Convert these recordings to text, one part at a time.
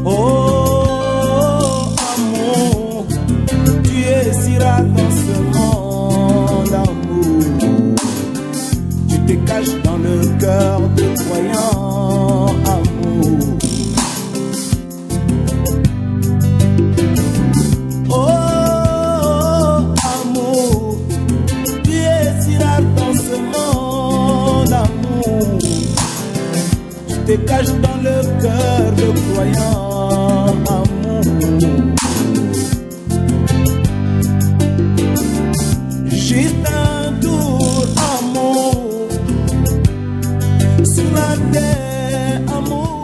Oh amour, tu es si rare dans ce monde, amour. Tu te caches dans le cœur des croyants, amour. Oh amour, tu es si rare dans ce monde, amour. Tu te caches dans le cœur des croyants, amour. Juste un tour, amour, sur la terre, amour.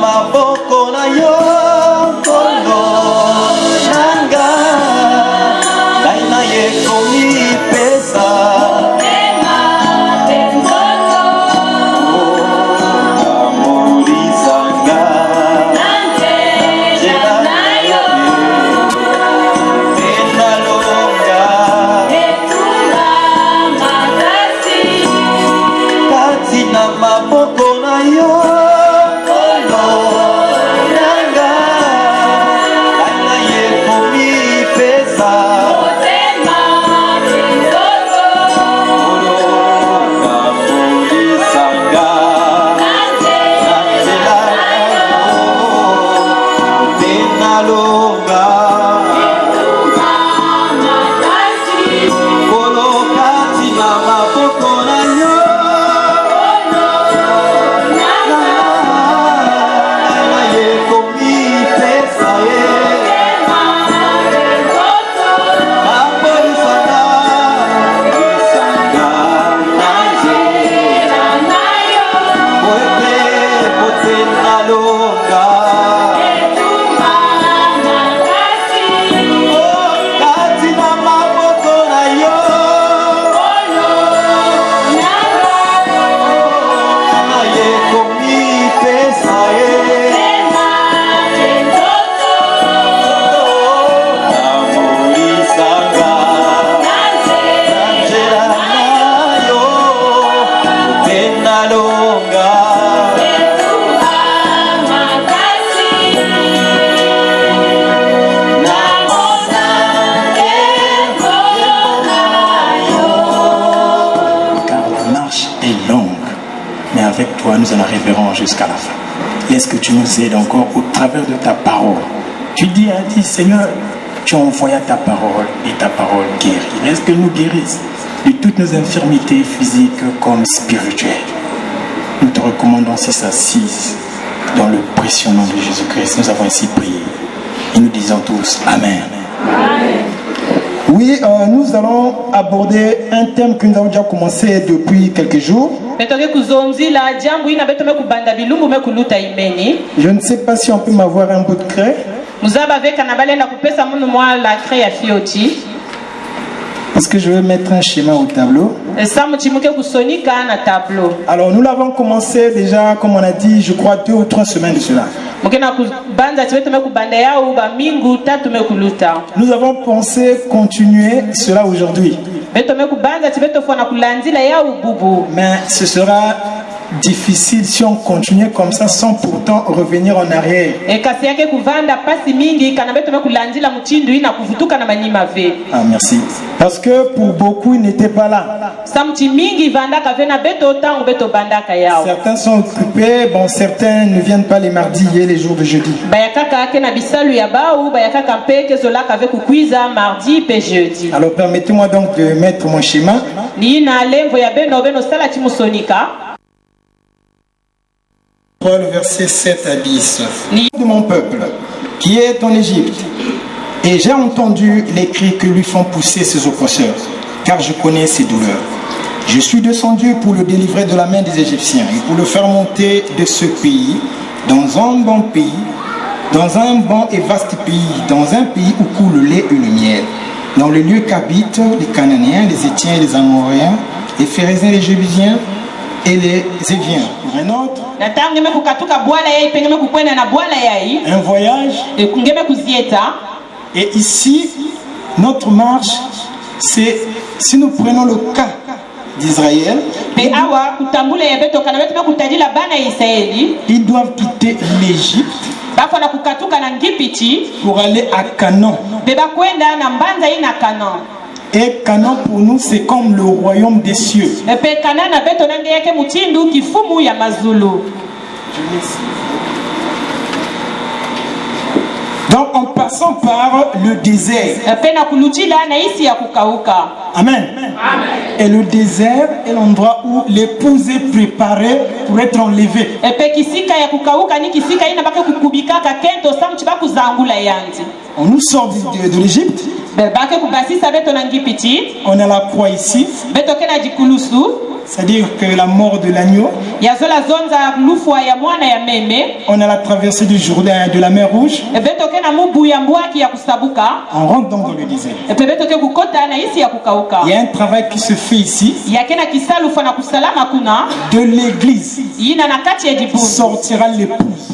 Maboko na yo kondo nanga Nous en arriverons jusqu'à la fin. Est-ce que tu nous aides encore au travers de ta parole? Tu dis Seigneur, tu as envoyé ta parole et ta parole guérit. Est-ce que nous guérisse de toutes nos infirmités physiques comme spirituelles? Nous te recommandons 6 à 6 dans le précieux nom de Jésus-Christ. Nous avons ainsi prié et nous disons tous Amen. Amen. Oui, nous allons aborder un thème que nous avons déjà commencé depuis quelques jours. Je ne sais pas si on peut m'avoir un bout de craie. Parce que je vais mettre un schéma au tableau. Alors nous l'avons commencé déjà, comme on a dit, je crois 2 ou 3 semaines de cela. Nous avons pensé continuer cela aujourd'hui. Mais ce sera difficile si on continue comme ça sans pourtant revenir en arrière. Ah, merci. Parce que pour beaucoup, ils n'étaient pas là. Certains sont occupés, bon, certains ne viennent pas les mardis et les jours de jeudi. Alors permettez-moi donc de mettre mon schéma. Paul, verset 7 à 10. De mon peuple, qui est en Égypte, et j'ai entendu les cris que lui font pousser ses oppresseurs, car je connais ses douleurs. Je suis descendu pour le délivrer de la main des Égyptiens et pour le faire monter de ce pays, dans un bon pays, dans un bon et vaste pays, dans un pays où coule le lait et le miel, dans le lieu qu'habitent les Cananéens, les Étiens, les Amoréens, les Phérésiens, les Jébusiens et les Éviens. Un autre. Un voyage. Et ici, notre marche, c'est si nous prenons le cas d'Israël, ils doivent quitter l'Égypte pour aller à Canaan. Et Canaan pour nous c'est comme le royaume des cieux. Donc en passant par le désert. Amen. Et le désert est l'endroit où l'épouse est préparée pour être enlevée. On nous sort de l'Égypte. On a la croix ici. C'est-à-dire que la mort de l'agneau. On a la traversée du Jourdain, de la mer Rouge. On rentre donc dans le désert. Il y a un travail qui se fait ici. De l'église. Sortira l'épouse.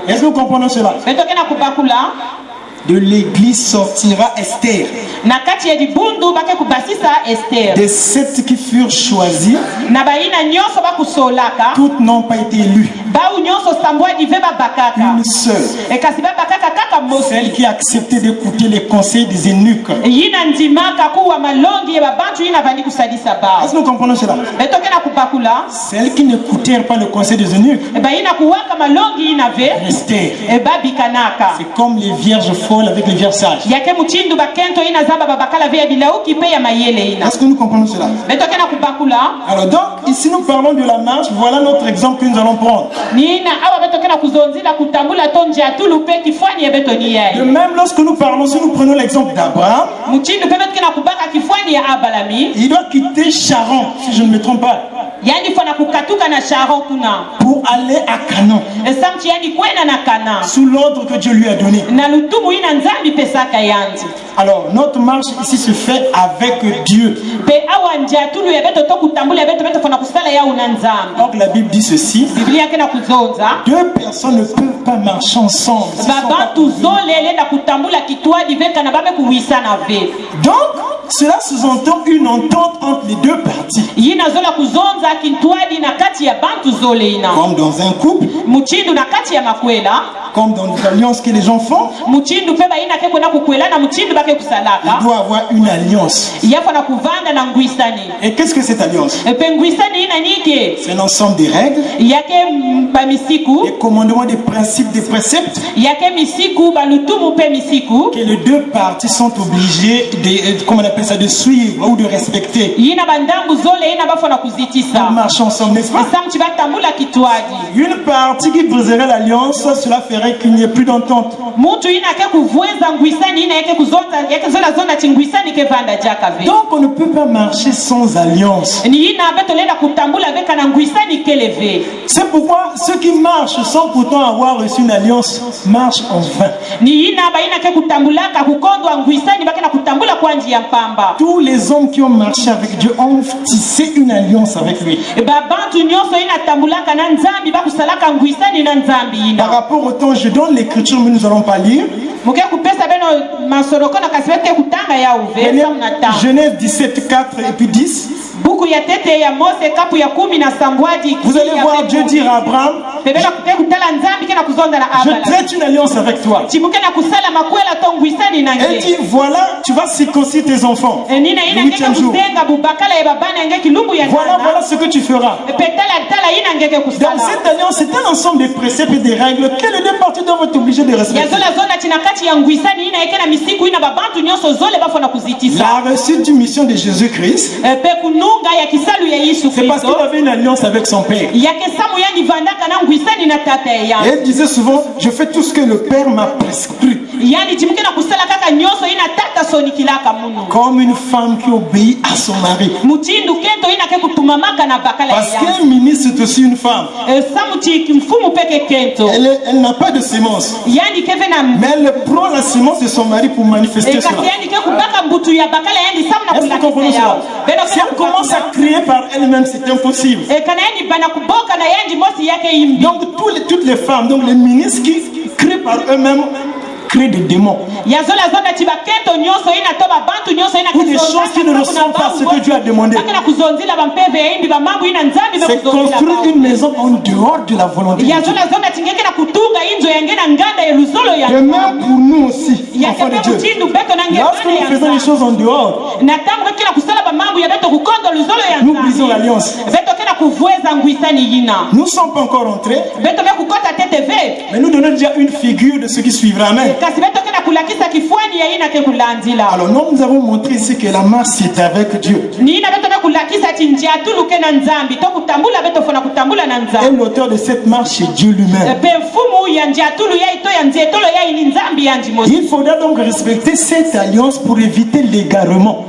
Est-ce que vous comprenez cela? De l'église sortira Esther. Des 7 qui furent choisis, toutes n'ont pas été élues. Une seule. Celle qui a accepté d'écouter les conseils des eunuques. Est-ce que nous comprenons cela? Celles qui n'écoutèrent pas le conseil des eunuques restèrent. C'est comme les vierges folles avec les vierges sages. Est-ce que nous comprenons cela? Alors donc, ici nous parlons de la marche. Voilà notre exemple que nous allons prendre. De même, lorsque nous parlons, si nous prenons l'exemple d'Abraham, il doit quitter Charan, si je ne me trompe pas, pour aller à Canaan, sous l'ordre que Dieu lui a donné. Alors, notre marche ici se fait avec Dieu. Donc la Bible dit ceci: deux personnes ne peuvent pas marcher ensemble. Donc, cela sous-entend une entente entre les deux parties. Comme dans un couple, comme dans les alliances que les gens font, il doit avoir une alliance. Et qu'est-ce que cette alliance? C'est un ensemble des règles, des commandements, des principes, des préceptes que les deux parties sont obligées de, comment on appelle ça, de suivre ou de respecter. On marche ensemble, n'est-ce pas? Une partie qui briserait l'alliance, cela ferait qu'il n'y ait plus d'entente. Donc on ne peut pas marcher sans alliance. C'est pourquoi ceux qui marchent sans pourtant avoir reçu une alliance marchent en vain. Tous les hommes qui ont marché avec Dieu ont tissé une alliance avec lui. Par rapport au temps, je donne l'écriture, mais nous n'allons pas lire. Genèse 17, 4 et puis 10. Vous allez voir Dieu dire à Abraham: je traite une alliance avec toi. Et dit: voilà, tu vas circoncire tes enfants le 8e jour. Voilà ce que tu feras. Dans cette alliance, c'est un ensemble de préceptes et de règles que les deux parties doivent être obligées de respecter. La réussite d'une mission de Jésus-Christ, c'est parce qu'il avait une alliance avec son Père. Et il disait souvent: je fais tout ce que le Père m'a prescrit. Comme une femme qui obéit à son mari. Parce qu'un ministre est aussi une femme. Elle n'a pas de sémence, mais elle prend la sémence de son mari pour manifester cela. Est-ce que vous comprenez cela? Si elle commence à crier par elle-même, c'est impossible. Donc toutes les femmes, donc les ministres qui crient par eux-mêmes, créent des démons. Ou des choses qui ne ressemblent pas à ce que Dieu a demandé. C'est construire une maison en dehors de la volonté de Dieu. Et même pour nous aussi, enfants de Dieu, lorsque nous faisons les choses en dehors, nous brisons l'alliance. Nous ne sommes pas encore entrés, mais nous donnons déjà une figure de ce qui suivra. Amen. Alors nous avons montré ici que la marche c'est avec Dieu. Et l'auteur de cette marche c'est Dieu lui-même. Il faudra donc respecter cette alliance pour éviter l'égarement.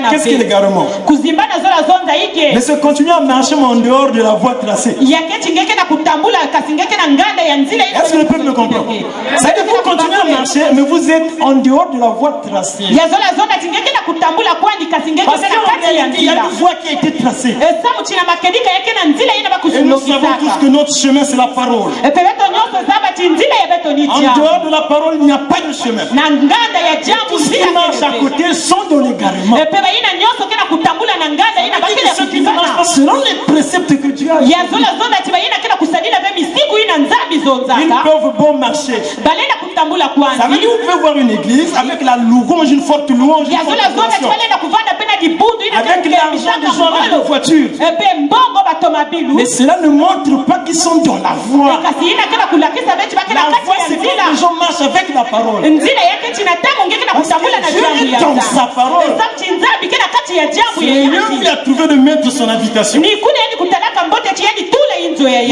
Qu'est-ce que l'égarement? Mais c'est continuer à marcher en dehors de la voie tracée. Est-ce que le peuple comprend? C'est-à-dire que vous continuez à marcher, mais vous êtes en dehors de la voie tracée. Parce qu'il y a une voie qui a été tracée. Et nous savons savons tous que notre chemin c'est la parole. En dehors de la parole, il n'y a pas de chemin. Tous ceux qui marchent à côté sont dans l'égarement. Ceux qui marchent pas selon les préceptes que Dieu a dit, ils peuvent bon marcher. Ça veut dire qu'on peut voir une église avec la louange, une forte louange, une forte adoration, avec l'argent des gens avec des voitures. Mais cela ne montre pas qu'ils sont dans la voie. La voie, c'est quand les gens marchent avec la parole. Dieu est dans sa parole. Seigneur lui a trouvé de mettre son habitation.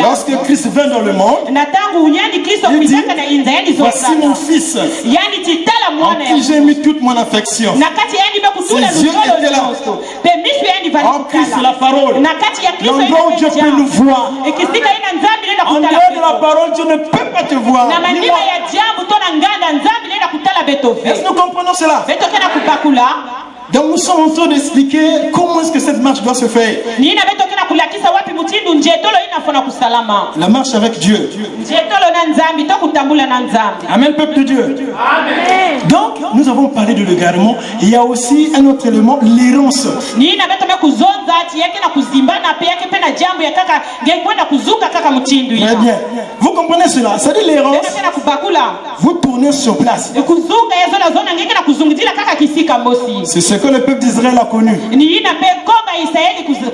Lorsque Christ vint dans le monde, il dit, voici mon fils, en qui j'ai mis toute mon affection. Ses yeux étaient là. En Christ, la parole. L'endroit où Dieu peut nous voir. En dehors de la parole, Dieu ne peut pas te voir. Est-ce que nous comprenons cela? Donc nous sommes en train d'expliquer comment est-ce que cette marche doit se faire. La marche avec Dieu. Amen, peuple de Dieu. Amen. Donc nous avons parlé de l'égarement. Il y a aussi un autre élément, l'errance. Très bien. Vous comprenez cela? C'est-à-dire l'errance. Vous tournez sur place. C'est ce que le peuple d'Israël a connu.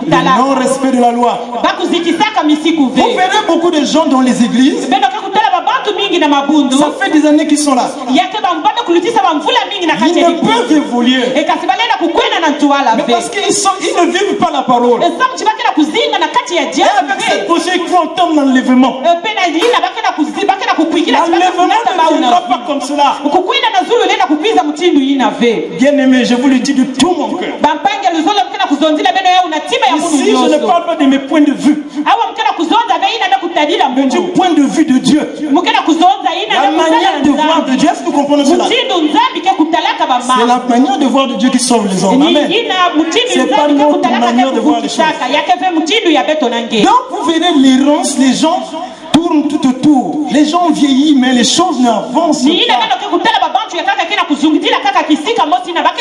Le non-respect de la loi. Vous verrez beaucoup de gens dans les églises. Ça fait des années qu'ils sont là. Ils ne peuvent évoluer. Mais parce qu'ils ne vivent pas la parole. Et avec cette prochaine qui entame l'enlèvement. L'enlèvement ne viendra pas comme cela. Bien aimé, je vous le dis de tout mon cœur. Ici, je ne parle pas de mes points de vue. Mais du point de vue de Dieu. La manière de voir de Dieu, est-ce que vous comprenez cela? C'est la manière de voir de Dieu qui sauve les hommes. Amen. C'est pas notre manière de voir les choses. Donc vous verrez l'errance, les gens tournent tout autour. Les gens vieillissent, mais les choses n'avancent pas.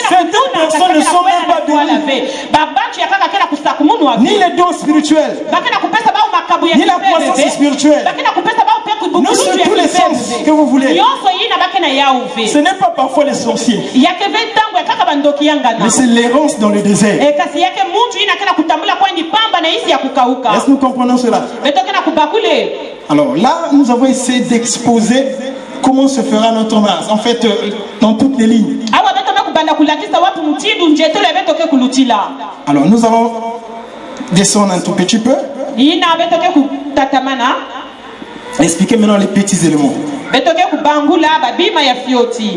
Certaines personnes ne sont même pas bénies. Ni les dons spirituels, ni la croissance spirituelle. Nous sommes tous les sens que vous voulez. Ce n'est pas parfois les sorciers, mais c'est l'errance dans le désert. Est-ce que nous comprenons cela? Alors là, nous avons essayé d'exposer comment se fera notre marche, en fait, dans toutes les lignes. Alors nous allons descendre un tout petit peu. Expliquer maintenant les petits éléments.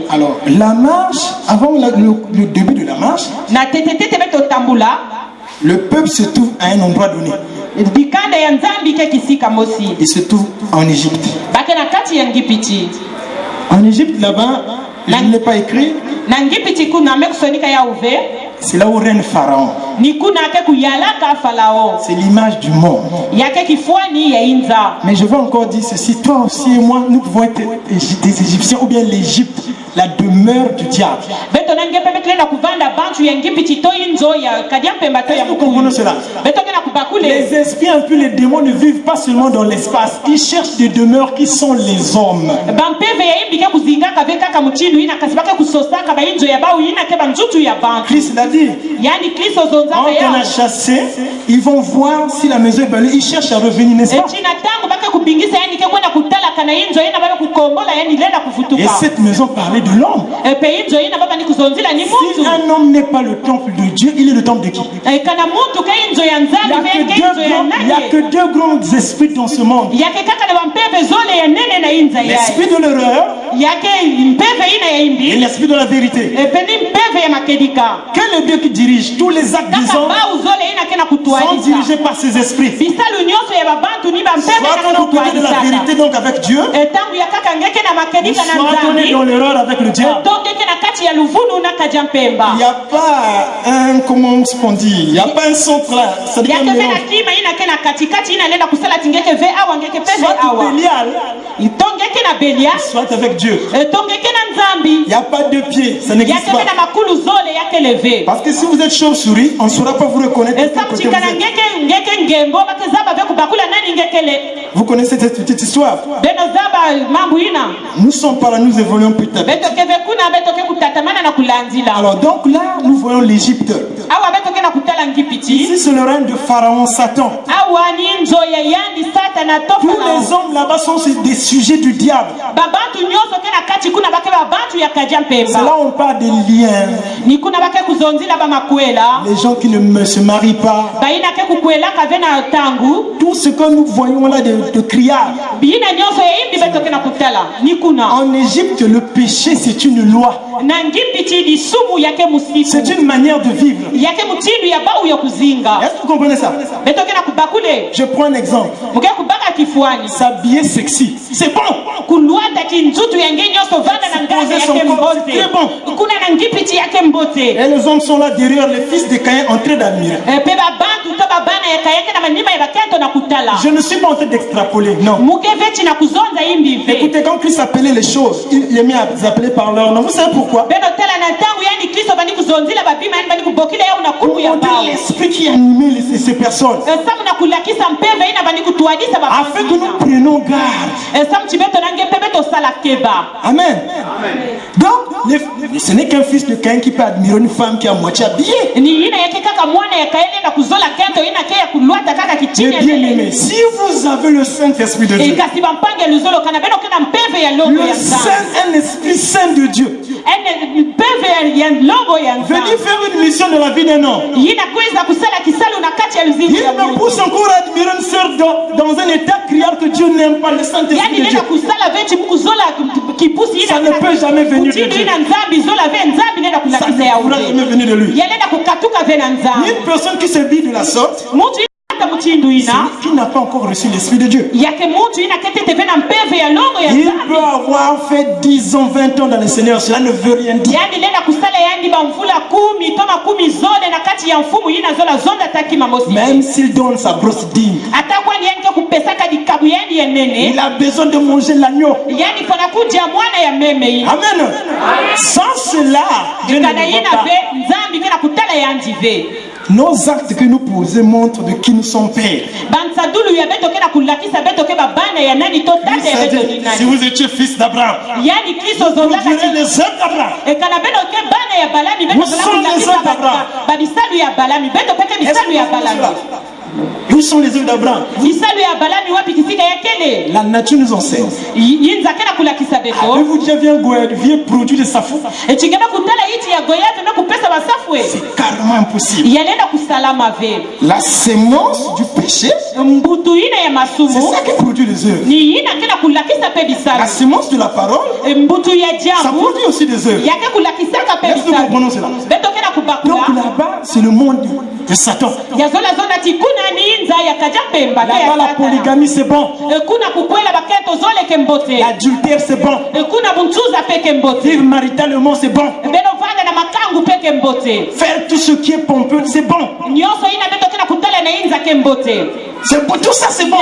Alors la marche, avant le début de la marche, le peuple se trouve à un endroit donné. Il se trouve en Égypte. En Égypte, là-bas, je ne l'ai pas écrit. C'est là où règne Pharaon. C'est l'image du monde. Mais je veux encore dire ceci, toi aussi et moi, nous pouvons être des Égyptiens ou bien l'Égypte, la demeure du diable. Vous comprenez cela? Les esprits et puis les démons ne vivent pas seulement dans l'espace. Ils cherchent des demeures qui sont les hommes. Christ l'a dit. Quand on a chassé, ils vont voir si la maison est belle. Ils cherchent à revenir, n'est-ce pas? Et cette maison parlait de l'homme. Si un homme n'est pas le temple de Dieu, il est le temple de qui? Il n'y a que deux grands esprits dans ce monde. l'esprit de l'erreur et l'esprit de la vérité. Quel est Dieu qui dirige tous les actes des hommes sont dirigés par ses esprits. Soit on est au côté de la vérité, donc avec Dieu, soit on est dans l'erreur avec le diable. Il n'y a pas un, comment on dit, il n'y a pas un centre là. Ça devient un mélange. Soit Bélial, soit avec Dieu. Il n'y a pas deux pieds, ça n'existe pas. Parce que si vous êtes chauve-souris, on ne saura pas vous reconnaître. Vous connaissez cette petite histoire. Nous sommes par là, nous évoluons petit à petit. Alors donc là, nous voyons l'Égypte. Ici, c'est le règne de Pharaon, Satan. Tous les hommes là-bas sont des sujets du diable. C'est là où on parle des liens. Les gens qui ne se marient pas. Tout ce que nous voyons là de criards. En Égypte, le péché, c'est une loi. C'est une manière de vivre. Est-ce que vous comprenez ça? Je prends un exemple. S'habiller sexy, c'est bon. Poser son corps, c'est très bon. Et les hommes sont là derrière, les fils de Caïn en train d'admirer. Je ne suis pas en train d'extrapoler, non. Écoutez, quand Christ appelait les choses, il les met à appeler par leur nom. Vous savez pourquoi? L'esprit qui animait ces personnes, afin que nous prenions garde. Amen. Donc, ce n'est qu'un fils de Caïn qui peut admirer une femme qui est à moitié habillée. Mais bien aimé, si vous avez le Saint-Esprit de Dieu, le Saint, un esprit saint de Dieu, venir faire une mission de la vie d'un homme, il me pousse encore à admirer une sœur dans un état criard que Dieu n'aime pas, le Saint-Esprit de Dieu. Ça ne peut jamais venir de Dieu. Ça ne pourra jamais venir de lui. Une personne qui se vit de la sorte, qui n'a pas encore reçu l'Esprit de Dieu. Il peut avoir fait 10 ans, 20 ans dans le Seigneur, cela ne veut rien dire. Même s'il donne sa grosse dîme, il a besoin de manger l'agneau. Amen. Sans cela, Dieu ne veut pas. Nos actes que nous posons montrent de qui nous sommes pères. Si vous étiez fils d'Abraham, vous direz les œuvres d'Abraham. Où sont les œuvres d'Abraham? Où sont les œuvres d'Abraham? La nature nous enseigne. Avez-vous déjà vu un vieux produit de safou? C'est carrément impossible. La sémence du péché, c'est ça qui produit les œuvres. La sémence de la parole, ça produit aussi des œuvres. Est-ce que nous comprenons cela? Donc là-bas, c'est le monde de Satan. Là-bas, la polygamie, c'est bon. L'adultère, c'est bon. Vivre maritalement, c'est bon. Faire tout ce qui est pompeux, c'est bon. Tout ça, c'est bon.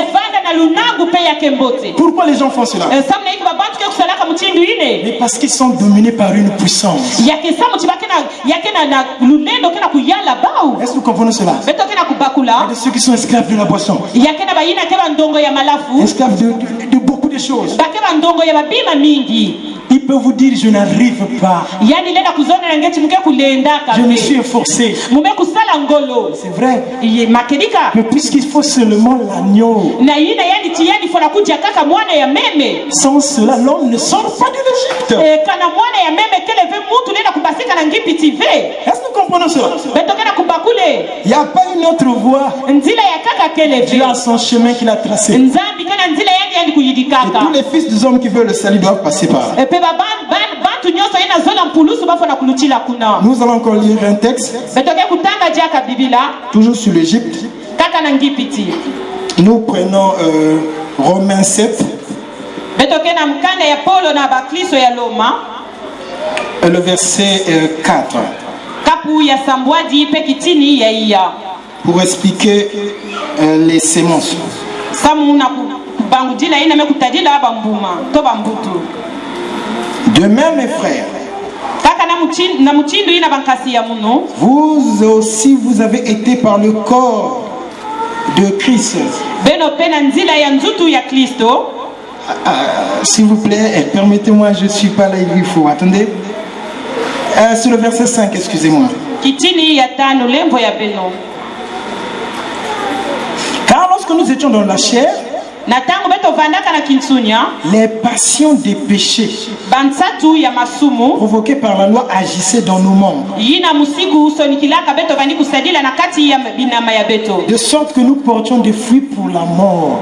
Pourquoi les gens font cela? Mais parce qu'ils sont dominés par une puissance. Est-ce que vous comprenez cela? Il y a de ceux qui sont esclaves de la boisson, esclaves de beaucoup de choses. Il peut vous dire: je n'arrive pas, je me suis efforcé. C'est vrai. Mais puisqu'il faut seulement l'agneau, sans cela l'homme ne sort pas de l'Égypte. Est-ce que nous comprenons cela? Il n'y a pas une autre voie. Dieu a son chemin qu'il a tracé. Et tous les fils des hommes qui veulent le salut doivent passer par là. Nous allons encore lire un texte, toujours sur l'Égypte. Nous prenons Romains 7, le verset 4, pour expliquer les sémences. De même, mes frères, vous aussi vous avez été par le corps de Christ. S'il vous plaît, permettez-moi, je ne suis pas là, il faut. Attendez. C'est le verset 5, excusez-moi. Car lorsque nous étions dans la chair, les passions des péchés provoquées par la loi agissaient dans nos membres, de sorte que nous portions des fruits pour la mort.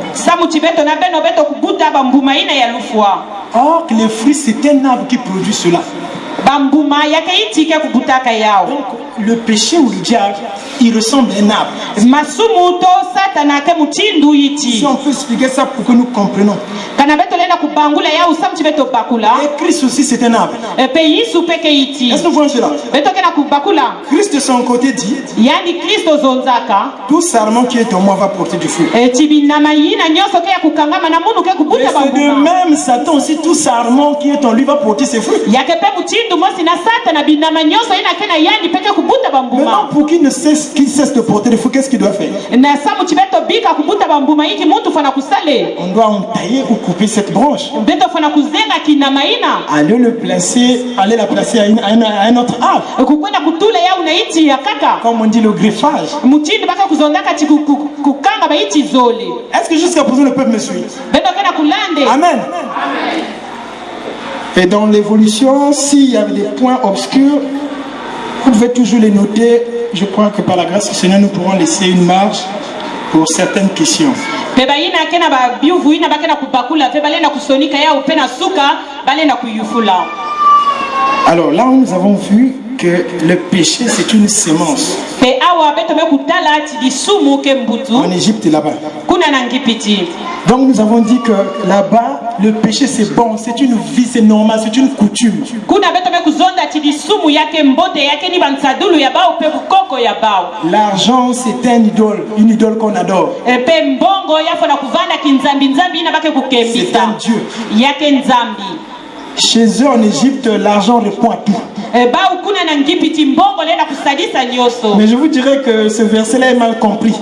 Or que les fruits, c'est un arbre qui produit cela. Donc, le péché ou le diable, il ressemble à un arbre. Si on peut expliquer ça pour que nous comprenions. Et Christ aussi, c'est un arbre. Est-ce que nous voyons cela? Christ de son côté dit, tout sarment qui est en moi va porter du fruit. Et c'est de même Satan aussi, tout sarment qui est en lui va porter ses fruits. Maintenant, pour qu'il cesse de porter des fruits, qu'est-ce qu'il doit faire? On doit entailler ou couper cette branche. Aller la placer à un autre arbre. Comme on dit, le greffage. Est-ce que jusqu'à présent le peuple me suit? Amen. Et dans l'évolution, s'il y avait des points obscurs, vous pouvez toujours les noter. Je crois que par la grâce du Seigneur, nous pourrons laisser une marge pour certaines questions. Alors là, nous avons vu que le péché, c'est une sémence. En Égypte, là-bas. Donc nous avons dit que là-bas, le péché c'est bon, c'est une vie, c'est normal, c'est une coutume. L'argent c'est une idole qu'on adore. C'est un Dieu. Chez eux en Égypte, l'argent répond à tout. Mais je vous dirais que ce verset-là est mal compris.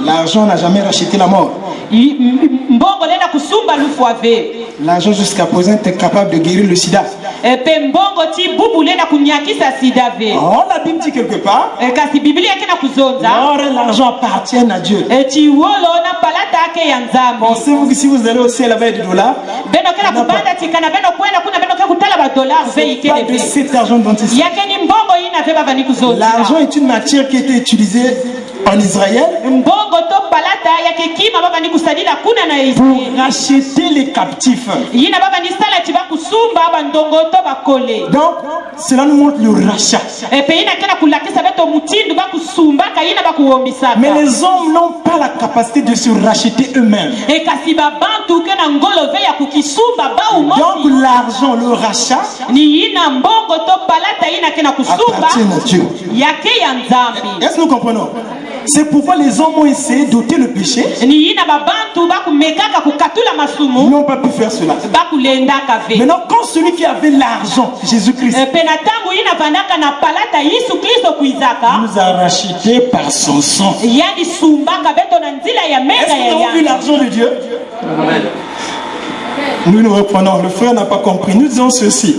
L'argent n'a jamais racheté la mort. L'argent jusqu'à présent est capable de guérir le sida. Or, la Bible dit quelque part, l'argent appartient à Dieu. Pensez-vous que si vous allez au ciel avec des dollars, pas de cet argent dont il s'agit. L'argent est une matière qui a été utilisée en Israël pour racheter les captifs. Donc, cela nous montre le rachat. Mais les hommes n'ont pas la capacité de se racheter eux-mêmes. Donc, l'argent, le rachat, appartient à Dieu. Est-ce que nous comprenons? C'est pourquoi les hommes ont essayé d'ôter le péché. Ils n'ont pas pu faire cela. Maintenant, quand celui qui avait l'argent, Jésus-Christ, nous a rachetés par son sang. Est-ce que nous avons vu l'argent de Dieu? Amen. Nous reprenons. Le frère n'a pas compris. Nous disons ceci.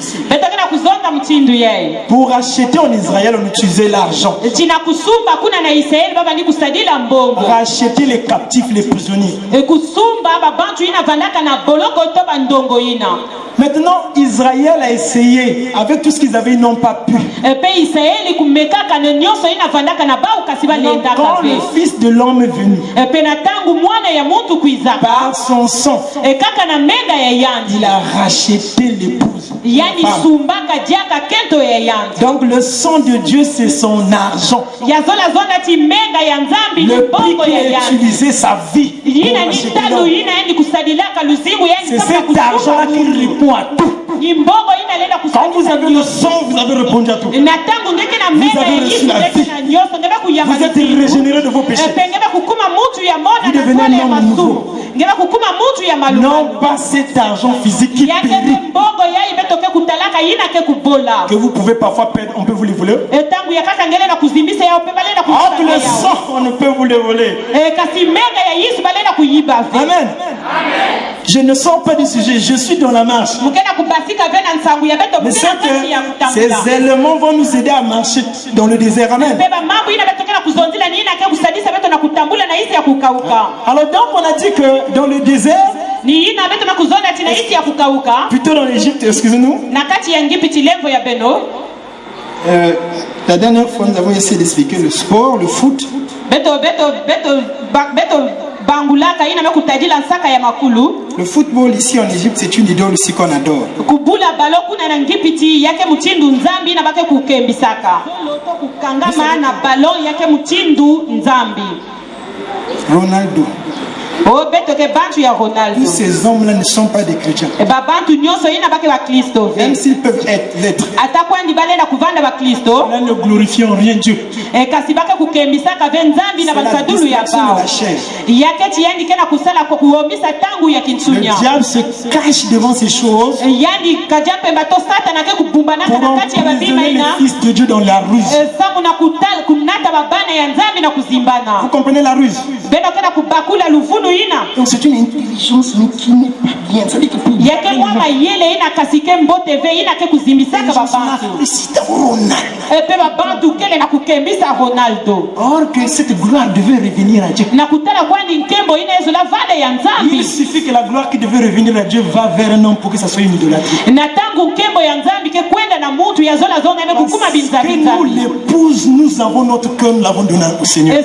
Pour acheter en Israël, on utilisait l'argent. Racheter les captifs, les prisonniers. Maintenant, Israël a essayé, avec tout ce qu'ils avaient, ils n'ont pas pu. Donc, quand le Fils de l'homme est venu, par son sang, il a racheté l'épouse. Donc, le sang de Dieu, c'est son argent. Le prix qu'il a utilisé, sa vie. C'est cet argent-là qui répond à tout. Quand vous avez le sang, vous avez répondu à tout. Vous avez reçu la vie. Vous êtes régénéré de vos péchés. Vous devenez un homme nouveau. Non pas cet argent physique qui périt, que vous pouvez parfois perdre, on peut vous le voler. Entre le sang, on ne peut vous le voler. Amen. Je ne sors pas du sujet, je suis dans la marche. Mais c'est que ces éléments vont nous aider à marcher dans le désert. Amen. Alors donc on a dit que dans le désert, plutôt dans l'Égypte, excusez-nous. La dernière fois nous avons essayé d'expliquer le sport, le foot. Le football ici en Égypte, c'est une idole aussi qu'on adore. Ronaldo. Tous ces hommes-là ne sont pas des chrétiens. Même s'ils peuvent l'être, cela ne glorifie en rien Dieu. C'est la distraction de la chair. Le diable se cache devant ces choses pour emprisonner les fils de Dieu dans la ruse. Vous comprenez la ruse? Donc c'est une intelligence mais qui n'est pas bien. Ça dit que pour or que cette gloire devait revenir à Dieu. Il suffit que la gloire qui devait revenir à Dieu va vers un homme pour que ça soit une idolâtrie. Parce que nous l'épouse, nous avons notre cœur, nous l'avons donné au Seigneur.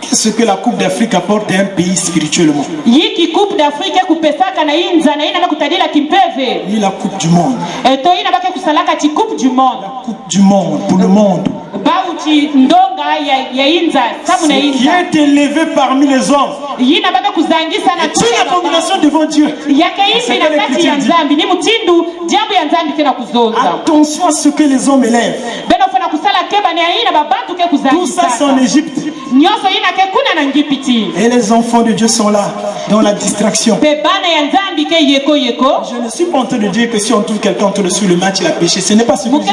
Qu'est-ce que la Coupe d'Afrique apporte à un pays spirituellement? Ni la Coupe du Monde. La Coupe du Monde pour le monde. Ce qui est élevé parmi les hommes est une abomination devant Dieu. Attention à ce que les hommes élèvent. Tout ça c'est en Égypte. Et les enfants de Dieu sont là, dans la distraction. Je ne suis pas en train de dire que si on trouve quelqu'un en train de suivre le match, il a péché. Ce n'est pas ce que je dis.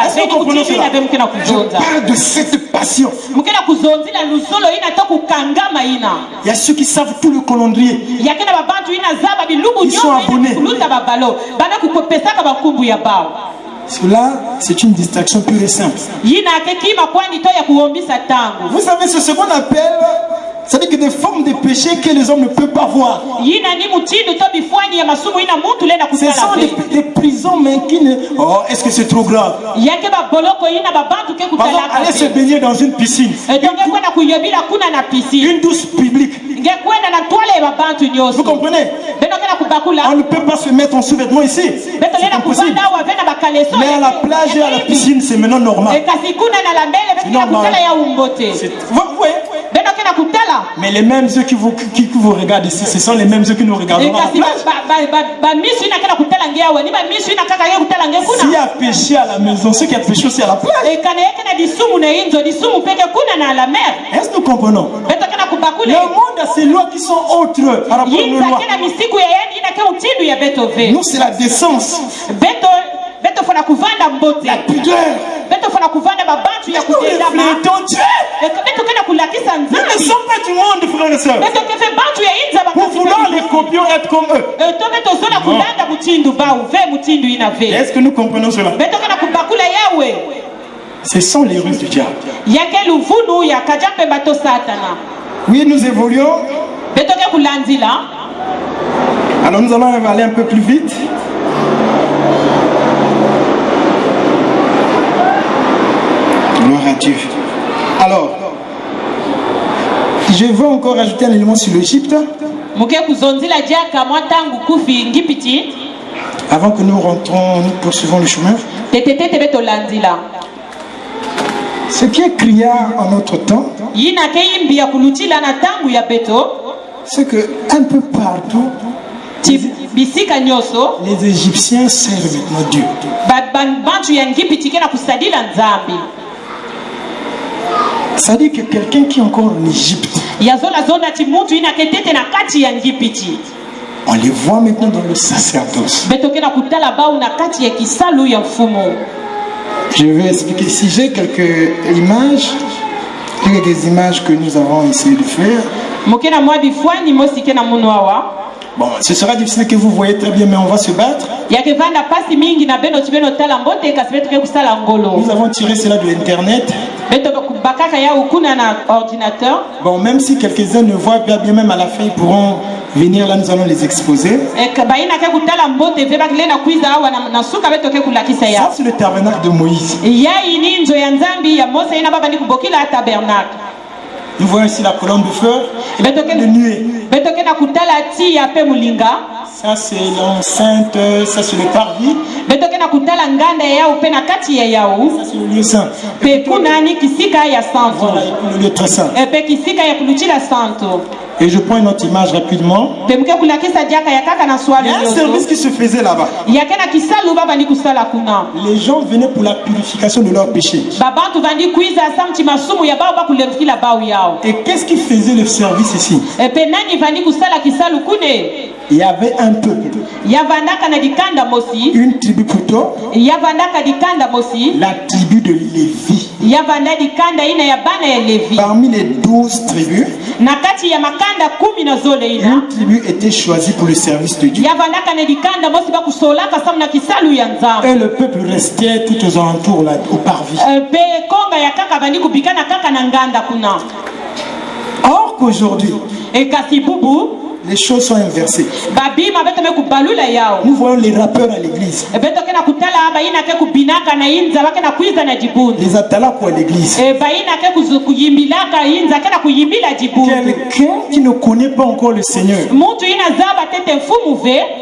Est-ce que vous comprenez cela? Je parle de cette passion. Il y a ceux qui savent tout le calendrier. Ils sont abonnés. Cela, c'est une distraction pure et simple. Vous savez, c'est ce qu'on appelle, c'est-à-dire que des formes de péché que les hommes ne peuvent pas voir. Ce sont des prisons, mais qui ne... Oh, est-ce que c'est trop grave? Par exemple, aller se baigner dans une piscine. Une douche publique. Vous comprenez? On ne peut pas se mettre en sous-vêtements ici. C'est impossible. Mais à la plage et à la piscine, c'est maintenant normal. C'est normal. Vous voyez? Mais les mêmes yeux qui vous regardent ici, ce sont les mêmes yeux qui nous regardent à la plage. S'il y a péché à la maison, ceux qui ont péché aussi à la plage. Est-ce que nous comprenons? Le monde a ses lois qui sont autres par rapport aux lois. Nous, c'est la décence, la pudeur. Nous reflétons Dieu. Nous ne sommes pas du monde, frères et sœurs. Pour vouloir les copier ou être comme eux. Est-ce que nous comprenons cela? Ce sont les ruses du diable. Oui, nous évoluons. Alors nous allons aller un peu plus vite. Gloire à Dieu. Alors, je veux encore ajouter un élément sur l'Égypte. Avant que nous rentrons, nous poursuivons le chemin. Ce qui est criard en notre temps, c'est que un peu partout, les Égyptiens servent maintenant Dieu. Ça dit que quelqu'un qui est encore en Égypte, on les voit maintenant dans le sacerdoce. Je vais expliquer. Si j'ai quelques images, des images que nous avons essayé de faire. Bon, ce sera difficile que vous voyez très bien, mais on va se battre. Nous avons tiré cela de l'internet. Bon, même si quelques-uns ne voient pas bien, même à la fin, ils pourront venir là, nous allons les exposer. Ça, c'est le tabernacle de Moïse. Nous voyons ici la colonne de feu, de nuée. Ça, c'est l'enceinte, ça, c'est le parvis. Ça, c'est le lieu saint. Voilà, le lieu très saint. Et je prends une autre image rapidement. Il y a un service qui se faisait là-bas. Les gens venaient pour la purification de leurs péchés. Et qu'est-ce qui faisait le service ici? Il y avait un peuple. Une tribu plutôt. La tribu de Lévi. Parmi les 12 tribus, une tribu était choisie pour le service de Dieu. Et le peuple restait tout aux alentours, là, au parvis. Or qu'aujourd'hui, les choses sont inversées. Nous voyons les rappeurs à l'église. Les atalakos à l'église. Quelqu'un qui ne connaît pas encore le Seigneur,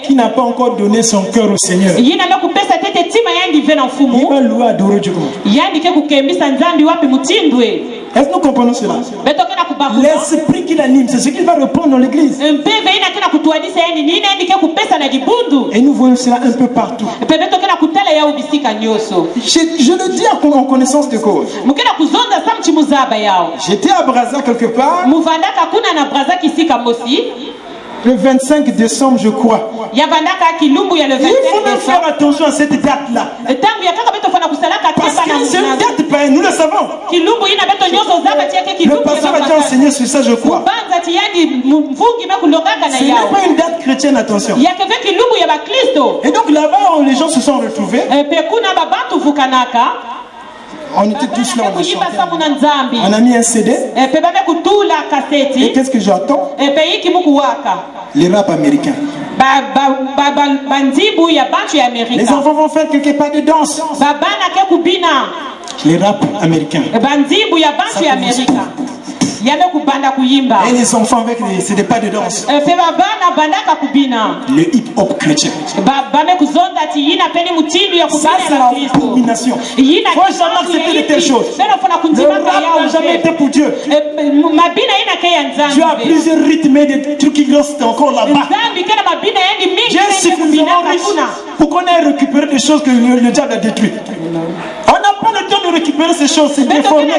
qui n'a pas encore donné son cœur au Seigneur, il va louer, adorer Dieu. Est-ce que nous comprenons cela? L'esprit qui l'anime, c'est ce qu'il va répondre dans l'église. Et nous voyons cela un peu partout. Je le dis en connaissance de cause. J'étais à Brazza quelque part. Le 25 décembre, je crois. Il faut même faire attention à cette date-là. Parce que c'est une date païenne, nous le savons. Le pasteur va déjà enseigner sur ça, je crois. Ce n'est pas une date chrétienne, attention. Et donc là-bas, les gens se sont retrouvés. On était tous là, on a chanté. On a mis un CD. Et qu'est-ce que j'entends? Les rap américains. Les enfants vont faire quelque part de danse. Les rap américains. Et les enfants avec des pas de danse. Le hip-hop chrétien. Ça, c'est la domination. Il ne faut jamais accepter de telles choses. Le rap n'a jamais été pour Dieu. Dieu a plusieurs rythmes et des trucs qui restent encore là-bas. Dieu est suffisamment riche pour qu'on ait récupéré des choses que le diable a détruites. On n'a pas le temps de récupérer ces choses, c'est déformé.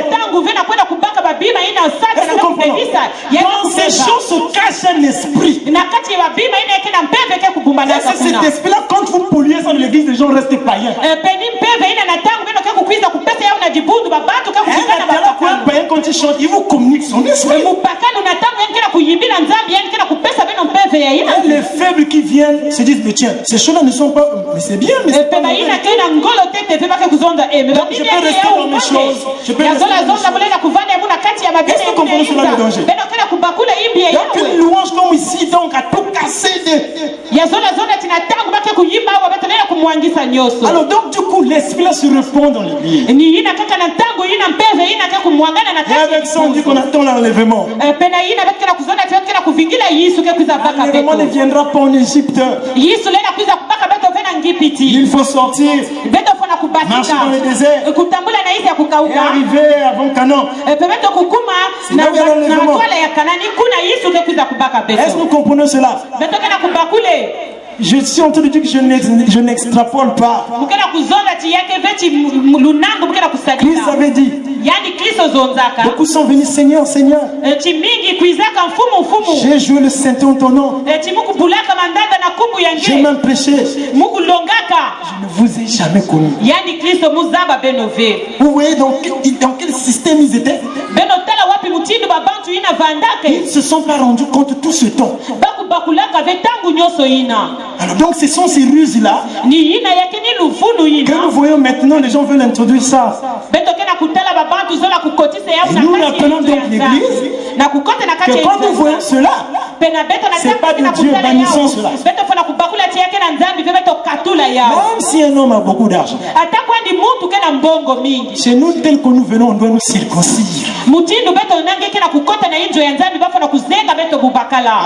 Est-ce que vous comprenez? Dans ces choses se cache un esprit. Et c'est cet esprit-là, quand vous polluez ça dans l'église, les gens restent païens. Un païen, quand il chante, il vous communique son esprit. Et les faibles qui viennent se disent, mais tiens, ces choses-là ne sont pas... Mais c'est bien, mais c'est pas donc, je peux rester dans mes choses. Je peux rester dans mes choses. Est-ce que vous comprenez cela le danger? Alors donc du coup l'esprit là se répand dans l'église. Et avec ça on dit qu'on attend l'enlèvement. L'enlèvement ne viendra pas en Égypte. Il faut sortir, marcher dans le désert et arriver avant Canaan. C'est là où il y a l'enlèvement. Est-ce que nous comprenons cela? Je suis en train de dire que je n'extrapole pas. Christ avait dit. Beaucoup sont venus, Seigneur, Seigneur. J'ai joué le Saint en ton nom. J'ai même prêché. Je ne vous ai jamais connu. Vous voyez dans quel système ils étaient? Ils ne se sont pas rendus compte tout ce temps. Alors donc ce sont ces ruses-là que nous voyons maintenant, les gens veulent introduire ça. Et nous appelons donc l'église que quand nous voyons cela, c'est pas de Dieu, bannissons cela. Même si un homme a beaucoup d'argent, chez nous, tel que nous venons, on doit nous circoncire.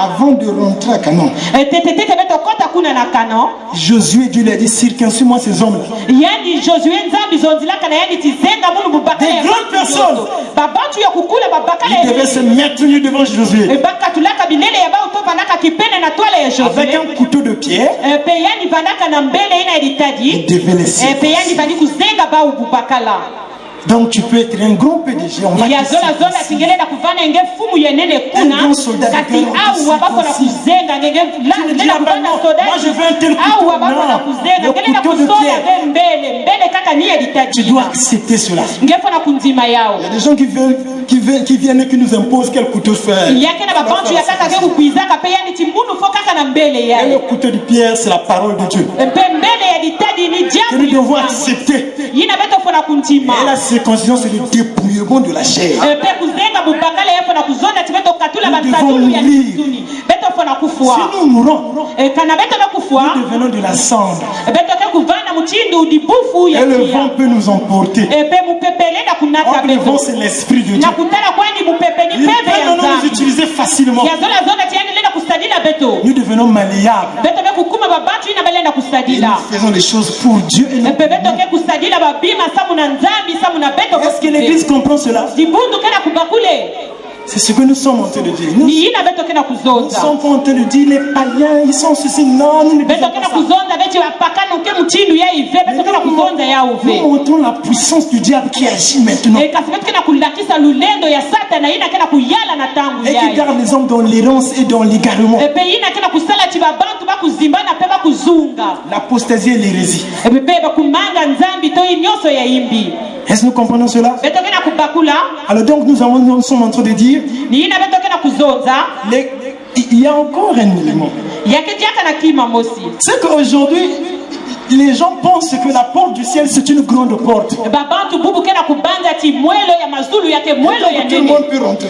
Avant de rentrer à Canaan, Josué, Dieu lui a dit, circoncis-moi ces hommes-là. Des grandes personnes. Ils devaient se mettre nus devant Josué avec un couteau de pierre. Ils devaient les circoncire. Donc tu peux être un grand PDG, on va te circoncire. Un grand soldat de guerre, moi je veux un tel couteau. Non, le couteau de pierre. Tu dois accepter cela. Il y a des gens qui viennent et qui nous imposent quel couteau faire. Et le couteau de pierre, c'est la parole de Dieu. Que nous devons accepter. Et la circoncision, c'est le dépouillement de la chair. Nous devons mourir. Si nous mourons, nous devenons de la cendre. Et le vent peut nous emporter. Or, le vent, c'est l'esprit de Dieu. Il peut nous utiliser facilement. Nous devenons malléables. Et nous faisons les choses pour Dieu et non pour nous. Est-ce que l'église comprend cela? C'est ce que nous sommes en train de dire. Nous ne sommes pas en train de dire les païens, ils sont ceci. Non, nous ne disons pas ça. Nous montrons la puissance du diable qui agit maintenant. Et qui garde les hommes dans l'errance et dans l'égarement. L'apostasie et l'hérésie. Est-ce que nous comprenons cela? Alors donc nous sommes en train de dire il y a encore un élément. C'est qu'aujourd'hui les gens pensent que la porte du ciel c'est une grande porte. Tout le monde peut rentrer.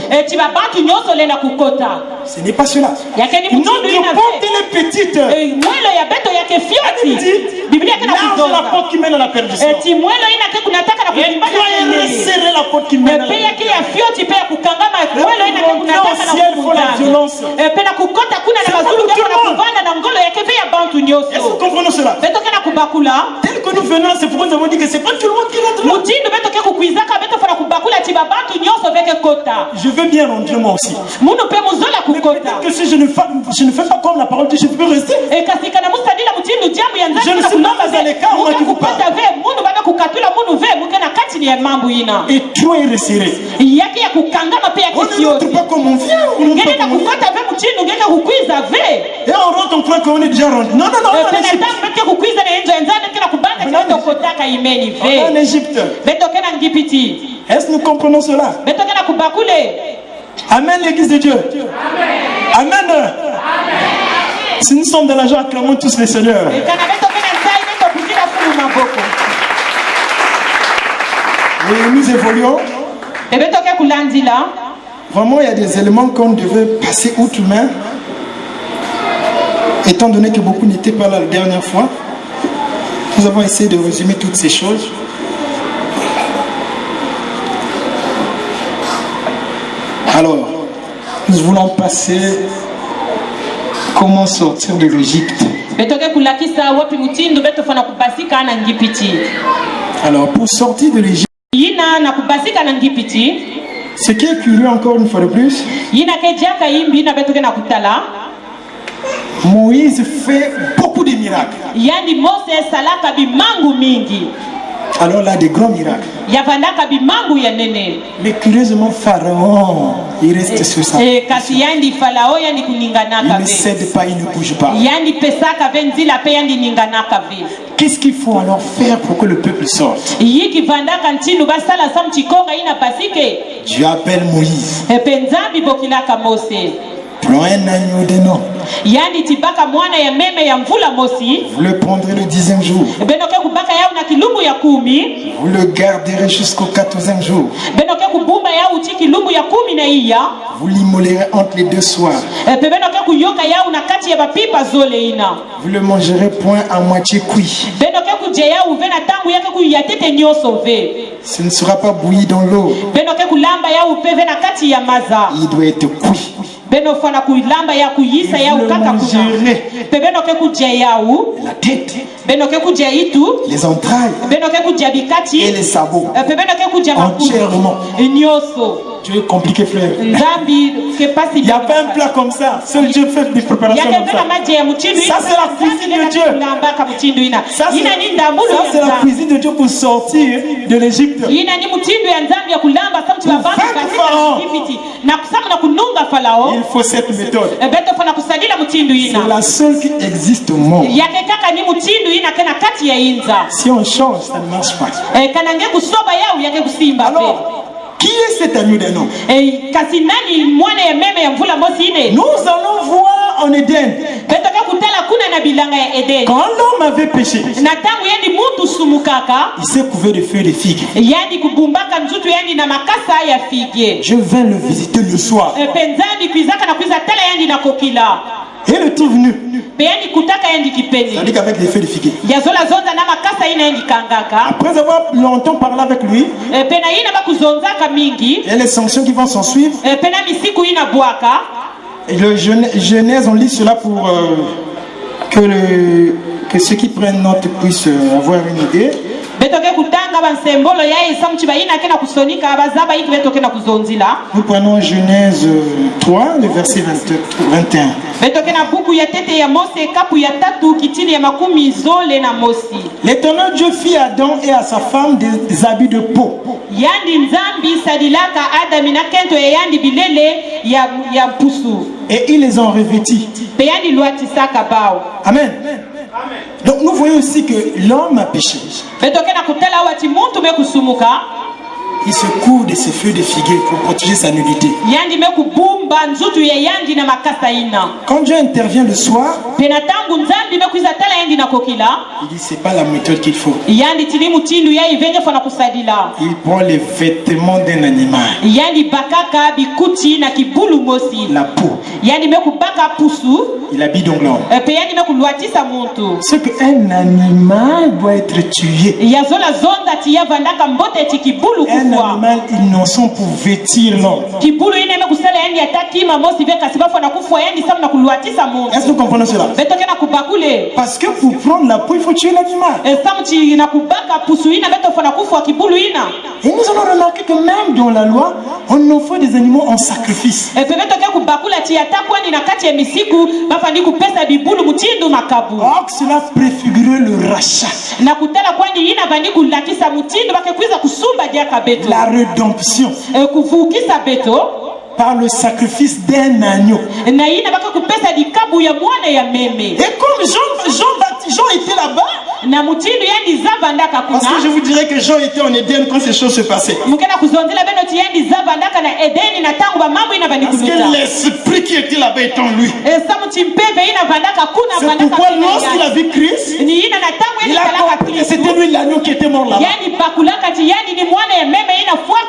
Ce n'est pas cela. Notre porte elle est petite. Large la porte qui mène à la perdition. Et resserrer la porte qui mène à la perdition. Au ciel faut la violence. Est-ce que vous comprenez cela? Tel que nous venons, c'est pourquoi nous avons dit que c'est pas tout le monde qui rentre là. Je veux bien rentrer moi aussi. Mais peut-être que si je ne fais pas comme la parole de Dieu, je peux rester. Je ne suis pas à l'écart, moi qui vous parle. Et trop est resserré. On ne rentre pas comme on vient. Et on rentre, on croit qu'on est déjà rentré. Non, on est en Égypte. Est-ce que nous comprenons cela? Amen, l'église de Dieu. Amen. Amen. Si nous sommes dans la joie, acclamons tous les seigneurs. Et nous évoluons. Vraiment, il y a des éléments qu'on devait passer outre-main. Étant donné que beaucoup n'étaient pas là la dernière fois, nous avons essayé de résumer toutes ces choses. Alors, nous voulons passer comment sortir de l'Égypte. Alors, pour sortir de l'Égypte, ce qui est curieux encore une fois de plus, Moïse fait beaucoup de miracles. Alors là, des grands miracles. Mais curieusement, Pharaon, il reste sur sa position. Il ne cède pas, il ne bouge pas. Qu'est-ce qu'il faut alors faire pour que le peuple sorte? Dieu appelle Moïse. Prends un agneau de nom. Vous le prendrez le 10e jour. Vous le garderez jusqu'au 14e jour. Vous l'immolerez entre les deux soirs. Vous le mangerez point à moitié cuit. Ce ne sera pas bouilli dans l'eau. Il doit être cuit. Et vous le mangerez. La tête, les entrailles et les sabots entièrement. Tu es compliqué, frère. Il n'y a pas un plat comme ça. Seul Dieu fait des préparations comme ça. Ça, c'est la cuisine de Dieu. Ça, c'est la cuisine de Dieu pour sortir de l'Égypte. Il faut cette méthode. C'est la seule qui existe au monde. Si on change, ça ne marche pas. Alors, qui est cet agneau d'un homme? Nous allons voir en Éden. Quand l'homme avait péché, il s'est couvert de feuilles de figues. Je vais le visiter le soir. Et le est venu. C'est-à-dire qu'avec des feuilles de figuier. Après avoir longtemps parlé avec lui, et les sanctions qui vont s'en suivre, et le Genèse, on lit cela pour que ceux qui prennent note puissent avoir une idée. Nous prenons Genèse 3, le verset 21. L'Éternel Dieu fit à Adam et à sa femme des habits de peau. Et ils les ont revêtis. Amen. Donc nous voyons aussi que l'homme a péché. Il se couvre de ses feuilles de figuier pour protéger sa nudité. Quand Dieu intervient le soir, il dit c'est pas la méthode qu'il faut. Il prend les vêtements d'un animal, la peau, il habille donc l'homme. Ce qu'un animal doit être tué, un animal innocent pour vêtir l'homme. Est-ce que vous comprenez cela? Parce que pour prendre la peau, il faut tuer l'animal. Et nous allons remarquer que même dans la loi, on offre des animaux en sacrifice. Or cela préfigurait le rachat, la rédemption par le sacrifice d'un agneau. Et comme Jean était là-bas, parce que je vous dirais que Jean était en Éden quand ces choses se passaient. Parce que l'esprit qui était là-bas est en lui. C'est pourquoi lorsqu'il a vu Christ, il a compris que c'était lui l'agneau qui était mort là-bas.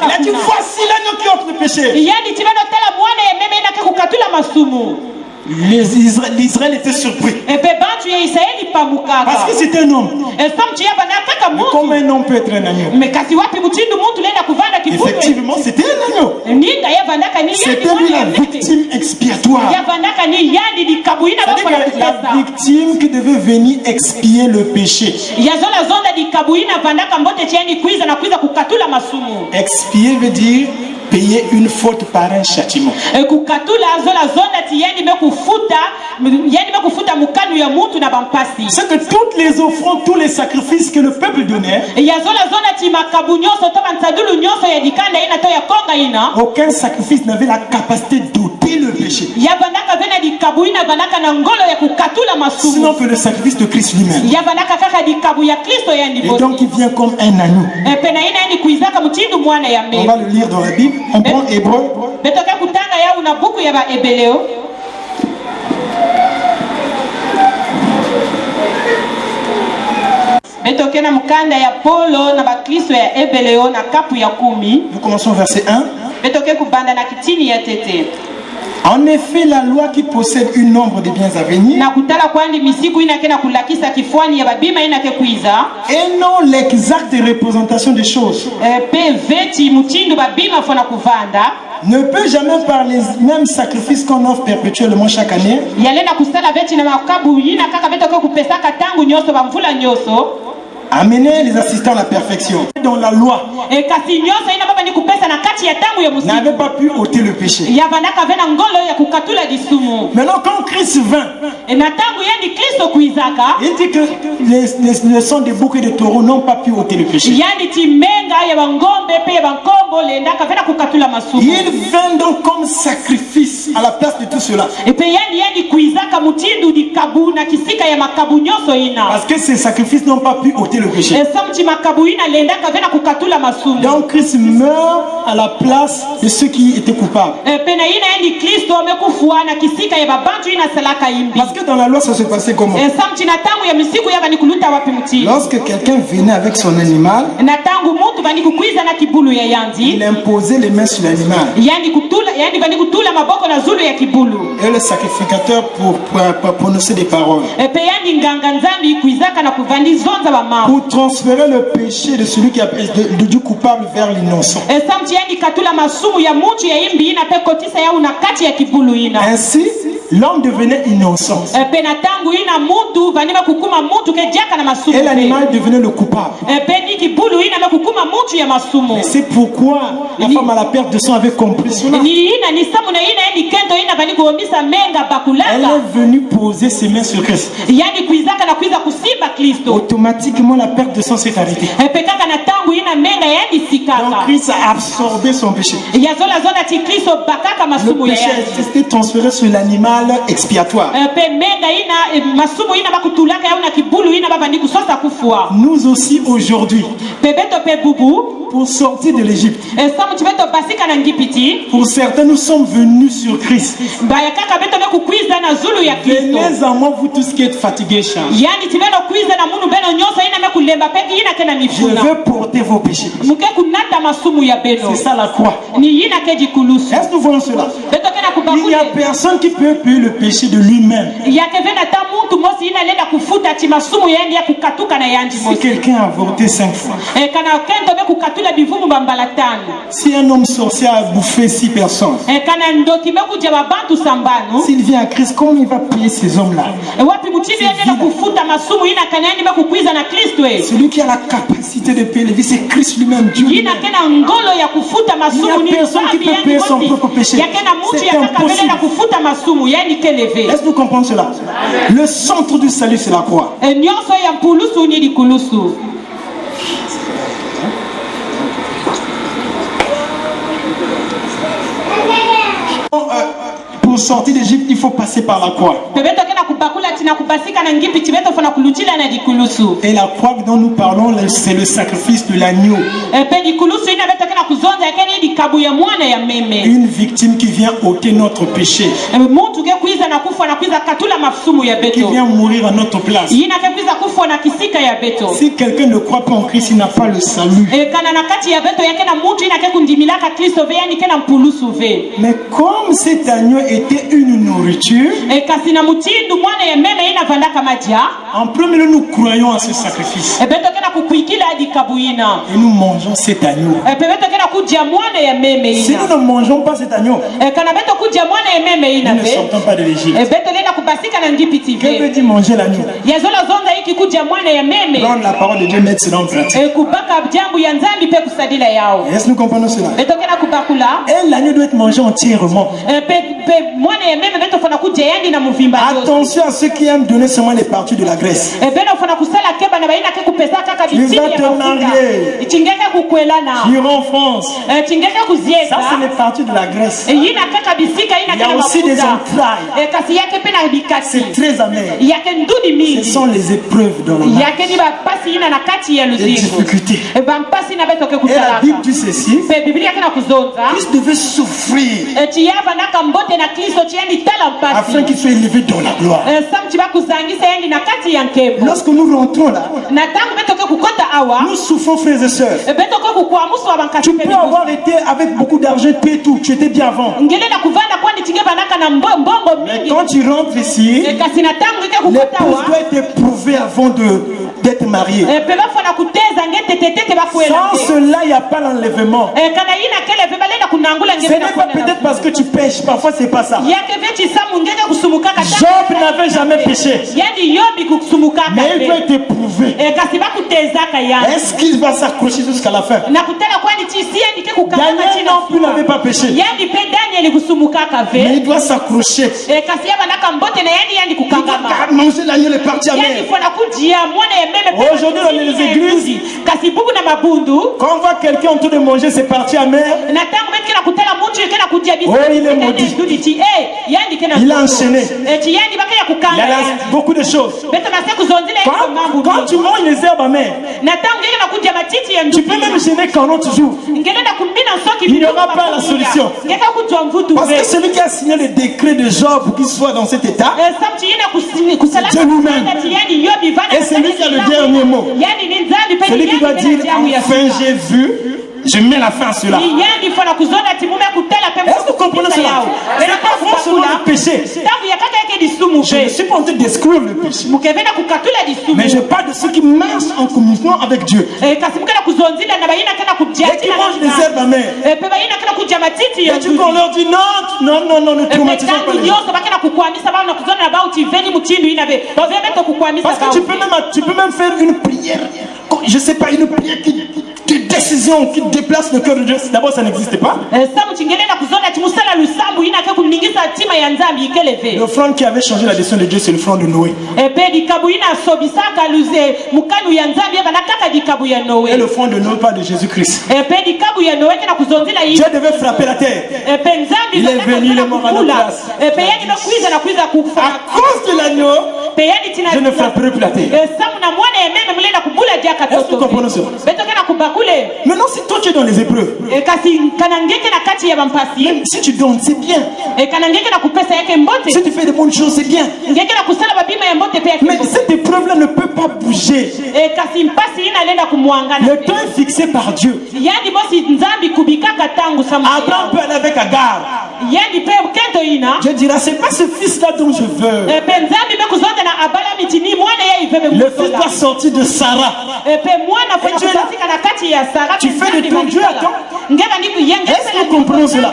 Il a dit voici l'agneau qui ôte le péché. l'Israël était surpris. Parce que c'était un homme. Mais comment un homme peut être un agneau? Effectivement, c'était un agneau. C'était lui la victime expiatoire. C'est-à-dire la victime qui devait venir expier le péché. Expier veut dire payer une faute par un châtiment. C'est que toutes les offrandes, tous les sacrifices que le peuple donnait, aucun sacrifice n'avait la capacité d'ôter le péché. Sinon que le sacrifice de Christ lui-même. Et donc il vient comme un agneau. On va le lire dans la Bible. On prend Hébreu. Nous commençons verset 1. En effet, la loi qui possède une nombre de biens à venir et non l'exacte représentation des choses ne peut jamais par les mêmes sacrifices qu'on offre perpétuellement chaque année amener les assistants à la perfection. Dans la loi n'avait pas pu ôter le péché. Maintenant quand Christ vint, il dit que le sang des boucs et des taureaux n'ont pas pu ôter le péché. Il vint donc comme sacrifice à la place de tout cela. Parce que ces sacrifices n'ont pas pu ôter le péché. Donc Christ meurt à la place de ceux qui étaient coupables. Parce que dans la loi ça se passait comment? Lorsque quelqu'un venait avec son animal, il imposait les mains sur l'animal. Et le sacrificateur pour prononcer des paroles, pour transférer le péché de celui qui a du coupable vers l'innocent. Ainsi, l'homme devenait innocent. Et l'animal devenait le coupable. Et c'est pourquoi la femme à la perte de sang avait compris cela. Elle est venue poser ses mains sur Christ. Automatiquement la perte de sang s'est arrêtée. Donc Christ a absorbé son péché. Le péché a été transféré sur l'animal expiatoire. Nous aussi aujourd'hui, pour sortir de l'Égypte, pour certains nous sommes venus sur Christ. Venez à moi vous tous qui êtes fatigués, chargés. Je veux porter vos péchés. C'est ça la croix. Est-ce que nous voyons cela? Il n'y a personne qui peut payer le péché de lui-même. Si quelqu'un a avorté 5 fois, si un homme sorcier a bouffé 6 personnes, s'il vient à Christ, comment il va payer ces hommes-là? Celui qui a la capacité de payer les vies, c'est Christ lui-même, Dieu lui-même. Il n'y a personne qui peut payer son propre péché. C'est impossible. Est-ce que vous comprenez cela? Le centre du salut, c'est la croix. Pour sortir d'Égypte, il faut passer par la croix. Et la croix dont nous parlons, c'est le sacrifice de l'agneau. Une victime qui vient ôter notre péché. Qui vient mourir à notre place. Si quelqu'un ne croit pas en Christ, il n'a pas le salut. Mais comme cet agneau était une nourriture, en premier lieu, nous croyons à ce sacrifice. Et nous mangeons cet agneau. Si nous ne mangeons pas cet agneau, nous ne sortons pas de l'Égypte. Que veut dire manger l'agneau? Prendre la parole de Dieu, mettre cela en pratique. Est-ce que nous comprenons cela? Et l'agneau doit être mangé entièrement. Attention à ceux qui aiment donner seulement les parties de la graisse. Tu vas te marier. Tu iras en France. Ça, c'est les parties de la graisse. Il y a aussi des entrailles. C'est très amer. Ce sont les épreuves dans le monde. Les difficultés. Et la Bible dit ceci. Christ devait souffrir afin qu'il soit élevé dans la gloire. Lorsque nous rentrons là, nous souffrons, frères et sœurs. Tu peux avoir été avec beaucoup d'argent, tu tout, tu étais bien avant. Mais quand tu rentres ici, l'épouse doit être éprouvée avant d'être mariée. Sans cela, il n'y a pas l'enlèvement. Ce n'est pas peut-être parce que tu pêches, parfois c'est pas ça. Job n'avait jamais péché, mais il va être éprouvé. Est-ce qu'il va s'accrocher jusqu'à la fin? Daniel non plus n'avait pas péché, mais il doit s'accrocher. Il doit manger l'agneau, les parties amères. Aujourd'hui dans les églises, quand on voit quelqu'un en train de manger ses parties amères, oh, il est maudit. Il a enchaîné. Il a beaucoup de choses. Quand tu manges les herbes amères, tu peux même gêner quand on te joue. Il n'y aura pas la solution. Parce que celui qui a signé le décret de Job pour qu'il soit dans cet état, c'est Dieu lui-même. Et c'est lui qui a le dernier mot. Celui qui doit dire enfin j'ai vu, je mets la fin à cela. Est-ce que vous comprenez cela? C'est pas forcément le péché. Je ne suis pas en train d'exclure le péché, mais je parle de ceux qui marchent en communion avec Dieu et qui mangent des herbes amères. Et tu peux leur dire non, ne traumatisons pas les gens. Parce que tu peux même faire une prière, je ne sais pas, une prière de décision qui déplace le cœur de Dieu. D'abord, ça n'existait pas. L'offrande qui avait changé la décision de Dieu, c'est l'offrande de Noé. Et l'offrande de Noé, pas de Jésus-Christ. Dieu devait frapper la terre. Il est venu, il est mort à notre place. À cause de l'agneau, je ne frapperai plus la terre. Est-ce que vous comprenez ça? Maintenant, si toi tu es dans les épreuves, même si tu donnes, c'est bien. Si tu fais de bonnes choses, c'est bien. Mais cette épreuve-là ne peut pas bouger. Le temps est fixé par Dieu. Abraham peut aller avec Agar. Dieu dira, c'est pas ce fils-là dont je veux. Le fils doit sortir de Sarah. Tu fais de ton Dieu à toi. Est-ce que nous comprenons cela?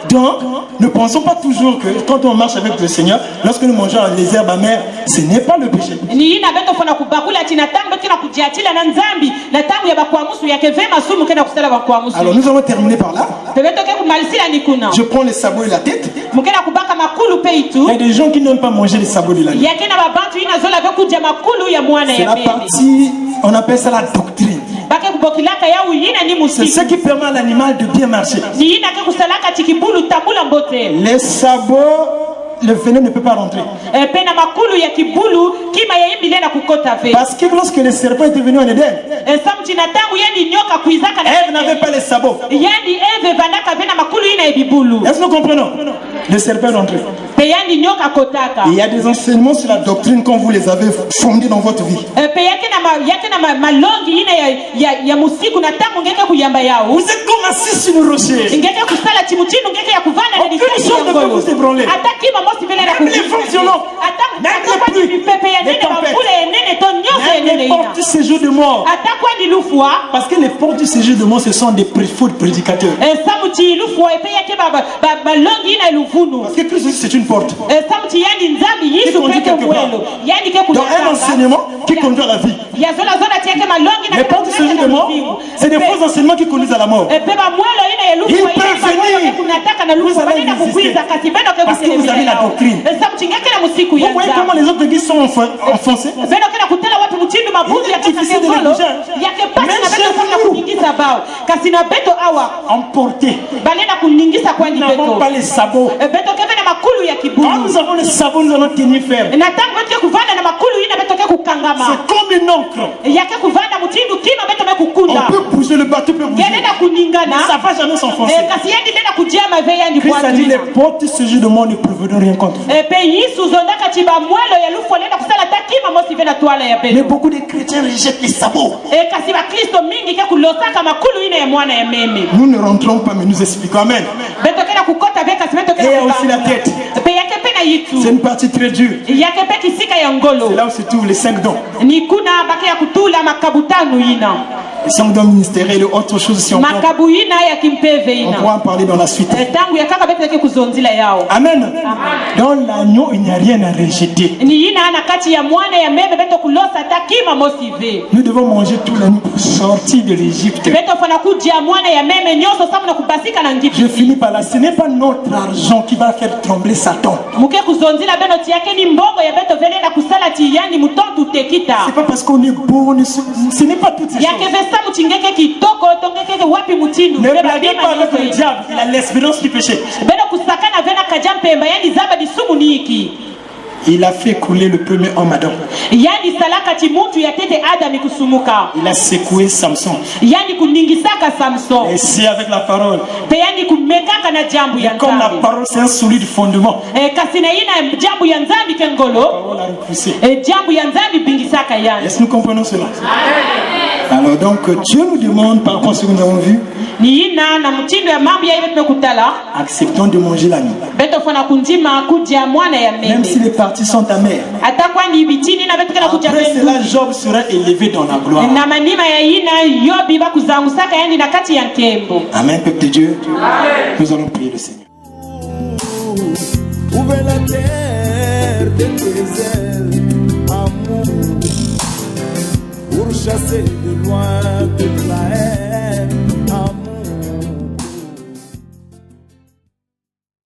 Donc, ne pensons pas toujours que quand on marche avec le Seigneur, lorsque nous mangeons les herbes amères, ce n'est pas le péché. Alors nous allons terminer par là. Je prends les sabots et la tête. Il y a des gens qui n'aiment pas manger les sabots de l'agneau. C'est la partie, on appelle ça la doctrine. C'est ce qui permet à l'animal de bien marcher. Les sabots le venin ne peut pas rentrer. Parce que lorsque le serpent était venu en Éden, Ève n'avait pas les sabots. Est-ce que nous comprenons? Le serpent est rentré. Il y a des enseignements sur la doctrine quand vous les avez fondés dans votre vie. Vous êtes comme assis sur une rocher. Aucune chose ne peut vous ébranler. Même les fonctionnants, même les pluies, les tempêtes, même les portes du séjour de mort. Parce que les portes du séjour de mort, ce sont des faux prédicateurs. Parce que Christ, c'est une porte qui conduit quelque part. Dans un enseignement qui conduit à la vie. Les portes du séjour de mort, c'est des faux enseignements qui conduisent à la mort. Ils peuvent venir. Vous allez résister parce que vous avez la doctrine. Vous voyez comment les autres églises sont enfoncées. Emportés. Nous n'avons pas les sabots. Quand nous avons les sabots, nous allons tenir ferme. C'est comme une encre. On peut bouger, le bateau peut bouger, mais ça ne va jamais s'enfoncer. Christ a dit les portes de ce jeu de monde ne prévenant rien contre. Mais beaucoup de chrétiens rejettent les sabots. Nous ne rentrons pas, mais nous expliquons. Amen. Et il y a aussi la tête. C'est une partie très dure. C'est là où se trouvent les 5 dons. Les 5 dons ministériels et autre chose si on pourra en parler dans la suite. Amen. Dans l'agneau, il n'y a rien à rejeter. Nous devons manger tout l'agneau pour sortir de l'Égypte. Je finis par là. Ce n'est pas notre argent qui va faire trembler Satan. C'est pas parce qu'on est beau, ce n'est pas toutes ces choses. Ne blaguez pas avec le diable, il a l'espérance du péché. Il a fait couler le premier homme Adam. Il a secoué Samson. Et c'est avec la parole. Comme la parole, c'est un solide fondement. La parole a repoussé. Est-ce que nous comprenons cela? Alors donc Dieu nous demande par rapport à ce que nous avons vu, acceptons de manger l'agneau. Même si les parties sont amères. Après cela, Job sera élevé dans la gloire. Amen, peuple de Dieu. Nous allons prier le Seigneur. Ouvre la terre de tes ailes, amour, pour chasser de loin toute la haine.